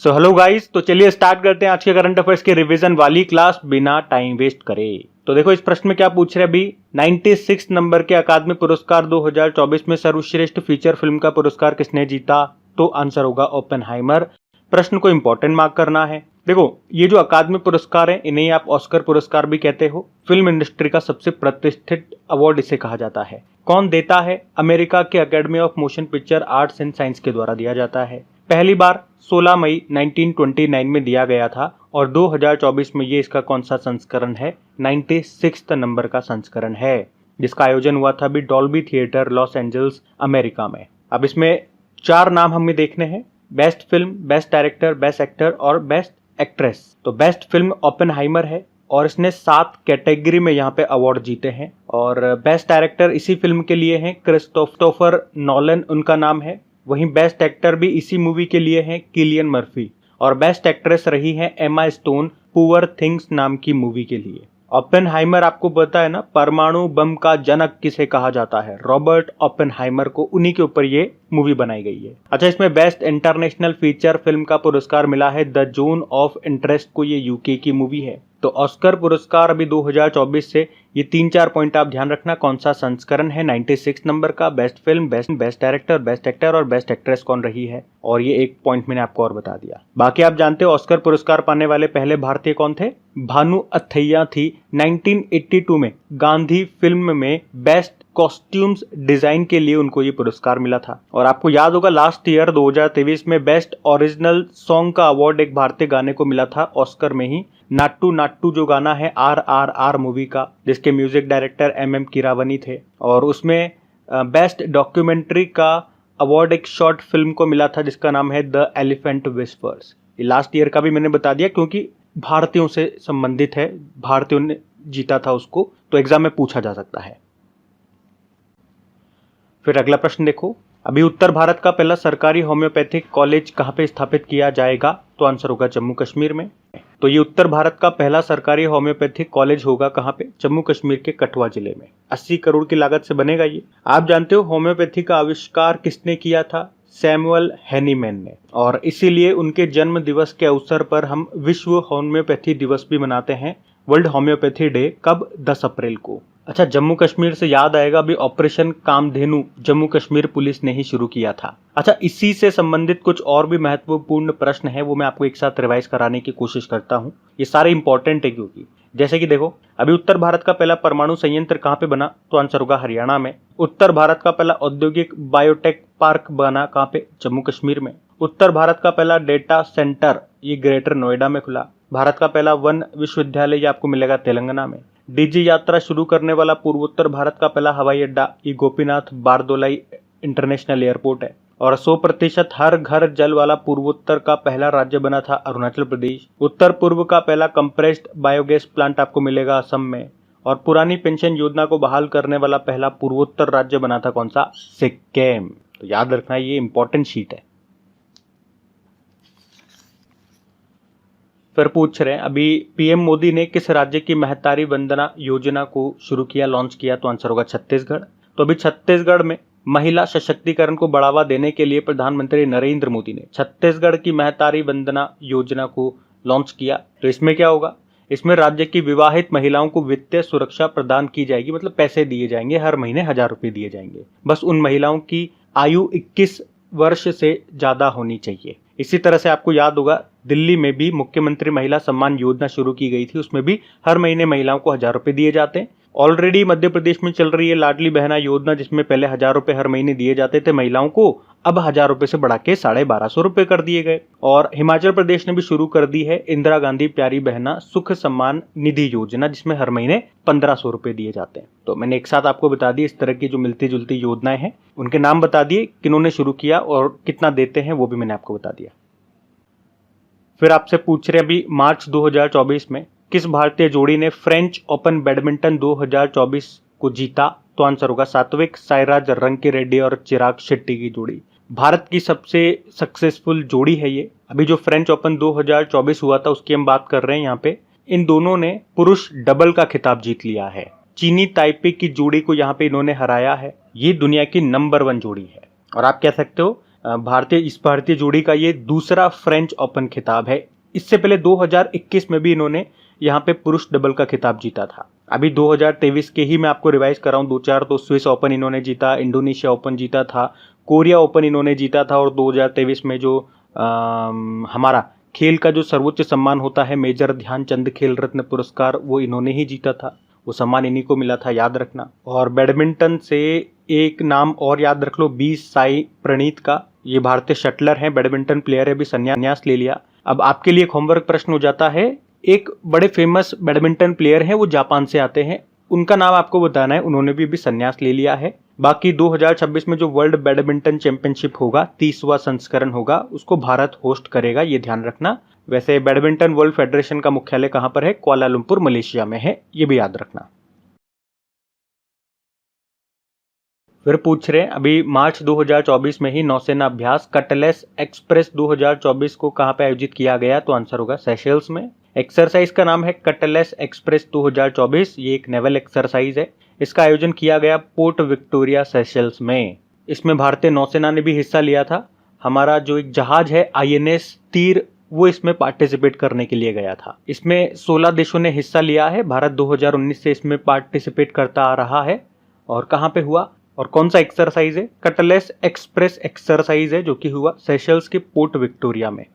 So hello guys, तो चलिए start करते हैं आज के करंट अफेयर्स के रिवीजन वाली क्लास बिना टाइम वेस्ट करे। तो देखो इस प्रश्न में क्या पूछ रहे हैं अभी 96 नंबर के अकादमी पुरस्कार 2024 में सर्वश्रेष्ठ फीचर फिल्म का पुरस्कार किसने जीता? तो आंसर होगा ओपेनहाइमर। प्रश्न को इंपॉर्टेंट मार्क करना है। देखो ये जो अकादमी पुरस्कार है इन्हें आप ऑस्कर पुरस्कार भी कहते हो। फिल्म इंडस्ट्री का सबसे प्रतिष्ठित अवार्ड इसे कहा जाता है। कौन देता है? अमेरिका के academy of motion picture arts and science के द्वारा दिया जाता है। पहली बार 16 मई 1929 में दिया गया था और 2024 में ये इसका कौन सा संस्करण है? 96 नंबर का संस्करण है, जिसका आयोजन हुआ था अभी Dolby theatre Los Angeles America में। अब इसमें 4 नाम हमें देखने हैं, best film, best director, best actor और बेस्ट एक्ट्रेस। तो बेस्ट फिल्म ओपेनहाइमर है और इसने 7 कैटेगरी में यहाँ पे अवार्ड जीते हैं। और बेस्ट डायरेक्टर इसी फिल्म के लिए हैं क्रिस्टोफर नॉलन उनका नाम है। वहीं बेस्ट एक्टर भी इसी मूवी के लिए हैं किलियन मर्फी। और बेस्ट एक्ट्रेस रही है एमा स्टोन पुअर थिंग्स नाम की मूवी के लिए। ओपेनहाइमर आपको पता है ना, परमाणु बम का जनक किसे कहा जाता है? रॉबर्ट ओपेनहाइमर को, उन्हीं के ऊपर ये मूवी बनाई गई है। अच्छा, इसमें बेस्ट इंटरनेशनल फीचर फिल्म का पुरस्कार मिला है द जोन ऑफ इंटरेस्ट को, ये यूके की मूवी है। तो ऑस्कर पुरस्कार अभी 2024 से ये 3-4 पॉइंट आप ध्यान रखना, कौन सा संस्करण है 96 नंबर का, best film, best director, best actor और बेस्ट एक्ट्रेस कौन रही है। और ये एक पॉइंट मैंने आपको और बता दिया। बाकी आप जानते हो ऑस्कर पुरस्कार पाने वाले पहले भारतीय कौन थे? भानु अथैया थी। 1982 में गांधी फिल्म में बेस्ट कॉस्ट्यूम्स डिजाइन के लिए उनको ये पुरस्कार मिला था। और आपको याद होगा लास्ट ईयर 2023 में बेस्ट ओरिजिनल सॉन्ग का अवार्ड एक भारतीय गाने को मिला था ऑस्कर में ही। नाट्टू नाट्टू जो गाना है RRR मूवी का, जिसके म्यूजिक डायरेक्टर MM कीरावनी थे। और उसमें बेस्ट डॉक्यूमेंट्री का अवार्ड एक शॉर्ट फिल्म को मिला था जिसका नाम है द एलिफेंट विस्पर्स। ये लास्ट ईयर का भी मैंने बता दिया क्योंकि भारतीयों से संबंधित है, भारतीयों ने जीता था उसको, तो एग्जाम में पूछा जा सकता है। फिर अगला प्रश्न देखो, अभी उत्तर भारत का पहला सरकारी होम्योपैथिक कॉलेज कहाँ पे स्थापित किया जाएगा? तो आंसर होगा जम्मू कश्मीर में। तो ये उत्तर भारत का पहला सरकारी होम्योपैथिक कॉलेज होगा कहाँ पे? जम्मू कश्मीर के कठुआ जिले में। 80 करोड़ की लागत से बनेगा ये। आप जानते हो होम्योपैथी का आविष्कार किसने किया था? सैमुअल हैनीमैन ने। और इसीलिए उनके जन्म दिवस के अवसर पर हम विश्व होम्योपैथी दिवस भी मनाते हैं, वर्ल्ड होम्योपैथी डे। कब? 10 अप्रैल को। अच्छा, जम्मू कश्मीर से याद आएगा, अभी ऑपरेशन कामधेनु जम्मू कश्मीर पुलिस ने ही शुरू किया था। अच्छा, इसी से संबंधित कुछ और भी महत्वपूर्ण प्रश्न है, वो मैं आपको एक साथ रिवाइज कराने की कोशिश करता हूँ। ये सारे इंपॉर्टेंट है क्योंकि जैसे कि देखो, अभी उत्तर भारत का पहला परमाणु संयंत्र कहाँ पे बना? तो आंसर होगा हरियाणा में। उत्तर भारत का पहला औद्योगिक बायोटेक पार्क बना कहाँ पे? जम्मू कश्मीर में। उत्तर भारत का पहला डेटा सेंटर ये ग्रेटर नोएडा में खुला। भारत का पहला वन विश्वविद्यालय ये आपको मिलेगा तेलंगाना में। डीजी यात्रा शुरू करने वाला पूर्वोत्तर भारत का पहला हवाई अड्डा ये गोपीनाथ बारदोलाई इंटरनेशनल एयरपोर्ट है। और 100% हर घर जल वाला पूर्वोत्तर का पहला राज्य बना था अरुणाचल प्रदेश। उत्तर पूर्व का पहला कंप्रेस्ड बायोगैस प्लांट आपको मिलेगा असम में। और पुरानी पेंशन योजना को बहाल करने वाला पहला पूर्वोत्तर राज्य बना था कौन सा? सिक्किम। तो याद रखना, ये इंपॉर्टेंट शीट है। फिर पूछ रहे हैं अभी पीएम मोदी ने किस राज्य की महतारी वंदना योजना को शुरू किया, लॉन्च किया? तो आंसर होगा छत्तीसगढ़। तो अभी छत्तीसगढ़ में महिला सशक्तिकरण को बढ़ावा देने के लिए प्रधानमंत्री नरेंद्र मोदी ने छत्तीसगढ़ की महतारी वंदना योजना को लॉन्च किया। तो इसमें क्या होगा? इसमें राज्य की विवाहित महिलाओं को वित्तीय सुरक्षा प्रदान की जाएगी, मतलब पैसे दिए जाएंगे, हर महीने 1000 रुपये दिए जाएंगे। बस उन महिलाओं की आयु 21 वर्ष से ज्यादा होनी चाहिए। इसी तरह से आपको याद होगा दिल्ली में भी मुख्यमंत्री महिला सम्मान योजना शुरू की गई थी, उसमें भी हर महीने महिलाओं को 1000 रुपये दिए जाते हैं। ऑलरेडी मध्य प्रदेश में चल रही है लाडली बहना योजना, जिसमें पहले 1000 रुपये हर महीने दिए जाते थे महिलाओं को, अब 1000 रुपये से बढ़ा के 1250 रुपये कर दिए गए। और हिमाचल प्रदेश ने भी शुरू कर दी है इंदिरा गांधी प्यारी बहना सुख सम्मान निधि योजना, जिसमें हर महीने 1500 रुपये दिए जाते हैं। तो मैंने एक साथ आपको बता दी इस तरह की जो मिलती जुलती योजनाएं हैं, उनके नाम बता दिए किन्होंने शुरू किया और कितना देते हैं वो भी मैंने आपको बता दिया। फिर आपसे पूछ रहे अभी मार्च 2024 में किस भारतीय जोड़ी ने फ्रेंच ओपन बैडमिंटन 2024 को जीता? तो आंसर होगा सात्विक साईराज रंकीरेड्डी और चिराग शेट्टी की जोड़ी। भारत की सबसे सक्सेसफुल जोड़ी है ये। अभी जो फ्रेंच ओपन 2024 हुआ था उसकी हम बात कर रहे हैं यहाँ पे। इन दोनों ने पुरुष डबल का खिताब जीत लिया है। चीनी ताइपे की जोड़ी को यहाँ पे इन्होंने हराया है। ये दुनिया की नंबर 1 जोड़ी है। और आप कह सकते हो भारतीय जोड़ी का ये दूसरा फ्रेंच ओपन खिताब है। इससे पहले 2021 में भी इन्होंने यहाँ पे पुरुष डबल का खिताब जीता था। अभी 2023 के ही मैं आपको रिवाइज कर रहा हूँ 2-4, तो स्विस ओपन इन्होंने जीता, इंडोनेशिया ओपन जीता था, कोरिया ओपन इन्होंने जीता था, और 2023 में जो हमारा खेल का जो सर्वोच्च सम्मान होता है मेजर ध्यानचंद खेल रत्न पुरस्कार, वो इन्होंने ही जीता था। वो सम्मान इन्हीं को मिला था, याद रखना। और बैडमिंटन से एक नाम और याद रख लो, बी साई प्रणीत का। ये भारतीय शटलर हैं, बैडमिंटन प्लेयर है, अभी संन्यास ले लिया। अब आपके लिए एक होमवर्क प्रश्न हो जाता है, एक बड़े फेमस बैडमिंटन प्लेयर हैं, वो जापान से आते हैं, उनका नाम आपको बताना है। उन्होंने भी अभी संन्यास ले लिया है। बाकी 2026 में जो वर्ल्ड बैडमिंटन चैंपियनशिप होगा, 30वां संस्करण होगा, उसको भारत होस्ट करेगा, ये ध्यान रखना। वैसे बैडमिंटन वर्ल्ड फेडरेशन का मुख्यालय कहां पर है? कुआलालंपुर मलेशिया में है, ये भी याद रखना। फिर पूछ रहे हैं अभी मार्च 2024 में ही नौसेना अभ्यास कटलेस एक्सप्रेस 2024 को कहां पे आयोजित किया गया? तो आंसर होगा सेशेल्स में। एक्सरसाइज का नाम है कटलेस एक्सप्रेस 2024। ये एक नेवल एक्सरसाइज है। इसका आयोजन किया गया पोर्ट विक्टोरिया सेशेल्स में। इसमें भारतीय नौसेना ने भी हिस्सा लिया था। हमारा जो एक जहाज है INS तीर, वो इसमें पार्टिसिपेट करने के लिए गया था। इसमें 16 देशों ने हिस्सा लिया है। भारत 2019 से इसमें पार्टिसिपेट करता आ रहा है। और कहां पे हुआ और कौन सा एक्सरसाइज है? कटलेस एक्सप्रेस एक्सरसाइज है, जो कि हुआ सेशेल्स के पोर्ट विक्टोरिया में।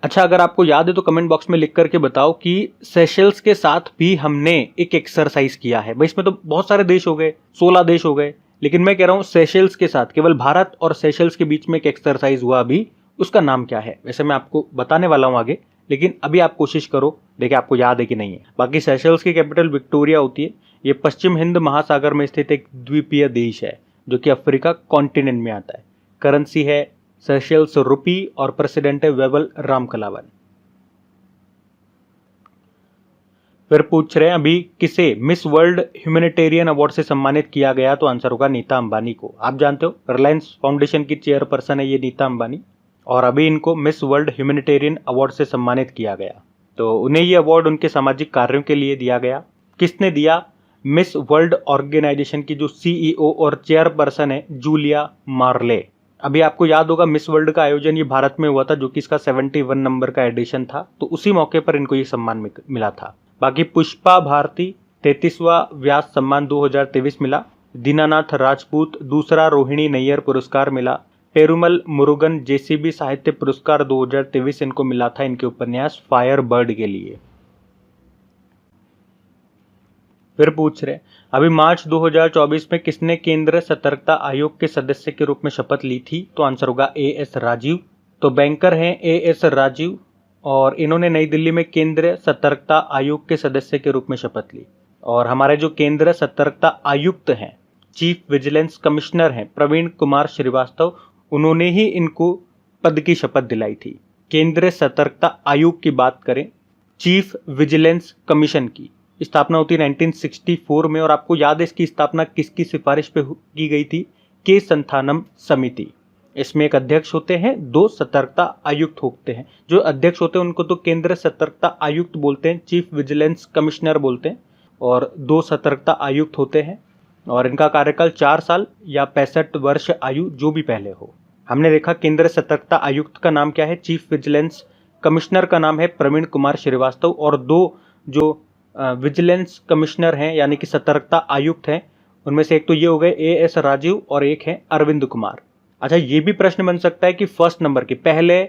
अच्छा, अगर आपको याद है तो कमेंट बॉक्स में लिख करके बताओ कि सेशेल्स के साथ भी हमने एक एक्सरसाइज किया है। भाई इसमें तो बहुत सारे देश हो गए, 16 देश हो गए, लेकिन मैं कह रहा हूं सेशेल्स के साथ, केवल भारत और सेशेल्स के बीच में एक एक्सरसाइज हुआ अभी, उसका नाम क्या है? वैसे मैं आपको बताने वाला हूं आगे, लेकिन अभी आप कोशिश करो, देखिए आपको याद है कि नहीं है। बाकी सेशेल्स की कैपिटल विक्टोरिया होती है। ये पश्चिम हिंद महासागर में स्थित एक द्वीपीय देश है, जो कि अफ्रीका कॉन्टिनेंट में आता है। करेंसी है सेशेल्स रुपी और प्रेसिडेंट है वेवल रामकलावन। फिर पूछ रहे हैं अभी किसे मिस वर्ल्ड ह्यूमैनिटेरियन अवार्ड से सम्मानित किया गया? तो आंसर होगा नीता अंबानी को। आप जानते हो रिलायंस फाउंडेशन की चेयरपर्सन है ये नीता अंबानी, और अभी इनको मिस वर्ल्ड ह्यूमैनिटेरियन अवार्ड से सम्मानित किया गया। तो उन्हें ये अवार्ड उनके सामाजिक कार्यों के लिए दिया गया। किसने दिया? मिस वर्ल्ड ऑर्गेनाइजेशन की जो CEO और चेयरपर्सन है जूलिया मार्ले। अभी आपको याद होगा मिस वर्ल्ड का आयोजन ये भारत में हुआ था, जो कि इसका 71 नंबर का एडिशन था, तो उसी मौके पर इनको ये सम्मान मिला था। बाकी पुष्पा भारती 33वां व्यास सम्मान 2023 मिला। दीनानाथ राजपूत दूसरा रोहिणी नैयर पुरस्कार मिला। पेरुमल मुरुगन JCB साहित्य पुरस्कार 2023 इनको मिला था, इनके उपन्यास फायर बर्ड के लिए। फिर पूछ रहे अभी मार्च 2024 में किसने केंद्र सतर्कता आयोग के सदस्य के रूप में शपथ ली थी? तो आंसर होगा AS राजीव। तो बैंकर हैं AS राजीव, और इन्होंने नई दिल्ली में केंद्रीय सतर्कता आयोग के सदस्य के रूप में शपथ ली। और हमारे जो केंद्र सतर्कता आयुक्त हैं, चीफ विजिलेंस कमिश्नर हैं प्रवीण कुमार श्रीवास्तव, उन्होंने ही इनको पद की शपथ दिलाई थी। केंद्रीय सतर्कता आयोग की बात करें, चीफ विजिलेंस कमीशन की स्थापना होती है 1964 में, और आपको याद है इसकी स्थापना किसकी सिफारिश पे की गई थी? के संथानम समिति। इसमें एक अध्यक्ष होते हैं, 2 सतर्कता आयुक्त होते हैं। जो अध्यक्ष होते हैं उनको तो केंद्र सतर्कता आयुक्त बोलते हैं, चीफ विजिलेंस कमिश्नर बोलते हैं, और 2 सतर्कता आयुक्त होते हैं, और इनका कार्यकाल 4 साल या 65 वर्ष आयु, जो भी पहले हो। हमने देखा केंद्र सतर्कता आयुक्त का नाम क्या है? चीफ विजिलेंस कमिश्नर का नाम है प्रवीण कुमार श्रीवास्तव, और 2 जो विजिलेंस कमिश्नर हैं यानी कि सतर्कता आयुक्त हैं, उनमें से एक तो ये हो गए AS राजीव और एक है अरविंद कुमार। अच्छा, ये भी प्रश्न बन सकता है कि फर्स्ट नंबर के पहले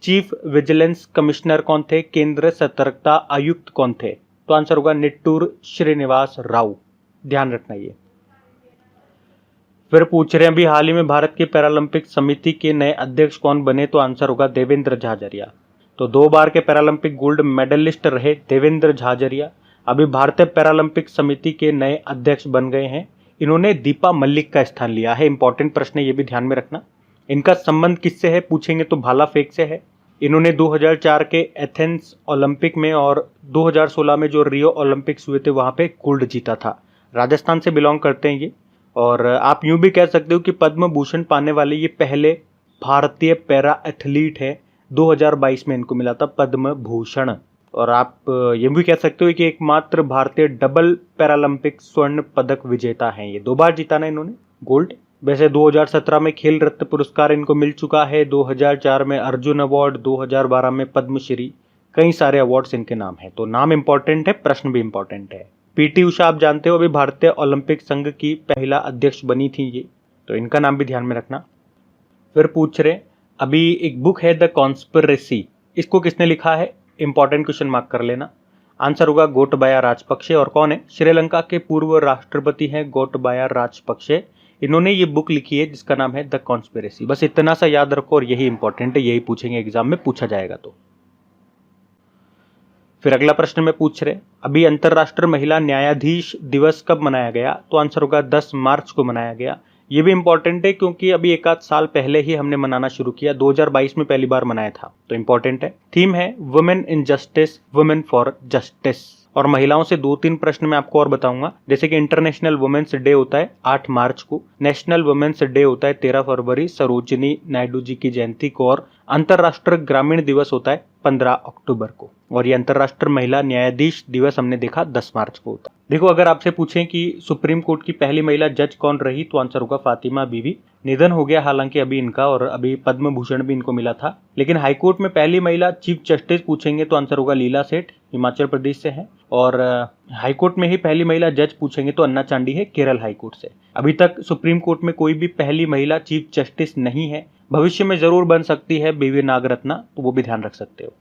चीफ विजिलेंस कमिश्नर कौन थे, केंद्र सतर्कता आयुक्त कौन थे? तो आंसर होगा निट्टूर श्रीनिवास राव। ध्यान रखना ये। फिर पूछ रहे हैं अभी हाल ही में भारत के पैरालंपिक समिति के नए अध्यक्ष कौन बने? तो आंसर होगा देवेंद्र झाझरिया। तो 2 बार के पैरालंपिक गोल्ड मेडलिस्ट रहे देवेंद्र झाझरिया, अभी भारतीय पैरालंपिक समिति के नए अध्यक्ष बन गए हैं। इन्होंने दीपा मलिक का स्थान लिया है। इंपॉर्टेंट प्रश्न है, ये भी ध्यान में रखना। इनका संबंध किससे है पूछेंगे तो भाला फेंक से है। इन्होंने 2004 के एथेंस ओलंपिक में और 2016 में जो रियो ओलंपिक्स हुए थे वहां पे गोल्ड जीता था। राजस्थान से बिलोंग करते हैं ये, और आप यूं भी कह सकते हो कि पद्म भूषण पाने वाले ये पहले भारतीय पैरा एथलीट है। 2022 में इनको मिला था पद्म भूषण। और आप ये भी कह सकते हो कि एकमात्र भारतीय डबल पैरालंपिक स्वर्ण पदक विजेता हैं ये। 2 बार जीता ना इन्होंने गोल्ड। वैसे 2017 में खेल रत्न पुरस्कार इनको मिल चुका है, 2004 में अर्जुन अवार्ड, 2012 में पद्मश्री, कई सारे अवार्ड्स इनके नाम हैं। तो नाम इंपॉर्टेंट है, प्रश्न भी इंपॉर्टेंट है। पीटी उषा आप जानते हो अभी भारतीय ओलंपिक संघ की पहला अध्यक्ष बनी थी ये, तो इनका नाम भी ध्यान में रखना। फिर पूछ रहे अभी एक बुक है द कॉन्स्पिरेसी, इसको किसने लिखा है, इंपॉर्टेंट क्वेश्चन मार्क कर लेना। आंसर होगा गोटबाया राजपक्षे। और कौन है, श्रीलंका के पूर्व राष्ट्रपति हैं गोटबाया राजपक्षे। इन्होंने ये बुक लिखी है जिसका नाम है द कॉन्स्पिरेसी। बस इतना सा याद रखो और यही इंपॉर्टेंट है, यही पूछेंगे एग्जाम में, पूछा जाएगा। तो फिर अगला प्रश्न में पूछ रहे अभी अंतर्राष्ट्रीय महिला न्यायाधीश दिवस कब मनाया गया, तो आंसर होगा 10 मार्च को मनाया गया। ये भी इंपॉर्टेंट है क्योंकि अभी एक आध साल पहले ही हमने मनाना शुरू किया, 2022 में पहली बार मनाया था, तो इंपॉर्टेंट है। थीम है women in justice, women for justice. और महिलाओं से 2-3 प्रश्न मैं आपको और बताऊंगा, जैसे कि इंटरनेशनल वुमेन्स डे होता है 8 मार्च को, नेशनल वुमेन्स डे होता है 13 फरवरी सरोजिनी नायडू जी की जयंती को, और अंतर्राष्ट्रीय ग्रामीण दिवस होता है 15 अक्टूबर को, और ये अंतर्राष्ट्रीय महिला न्यायाधीश दिवस हमने देखा 10 मार्च को होता है। देखो अगर आपसे पूछें कि सुप्रीम कोर्ट की पहली महिला जज कौन रही, तो आंसर होगा फातिमा बीवी। निधन हो गया हालांकि अभी इनका, और अभी पद्म भूषण भी इनको मिला था। लेकिन हाईकोर्ट में पहली महिला चीफ जस्टिस पूछेंगे तो आंसर होगा लीला सेठ, हिमाचल प्रदेश से है। और हाईकोर्ट में ही पहली महिला जज पूछेंगे तो अन्ना चांडी है, केरल हाईकोर्ट से। अभी तक सुप्रीम कोर्ट में कोई भी पहली महिला चीफ जस्टिस नहीं है, भविष्य में जरूर बन सकती है बीवी नागरत्ना, तो वो भी ध्यान रख सकते हो।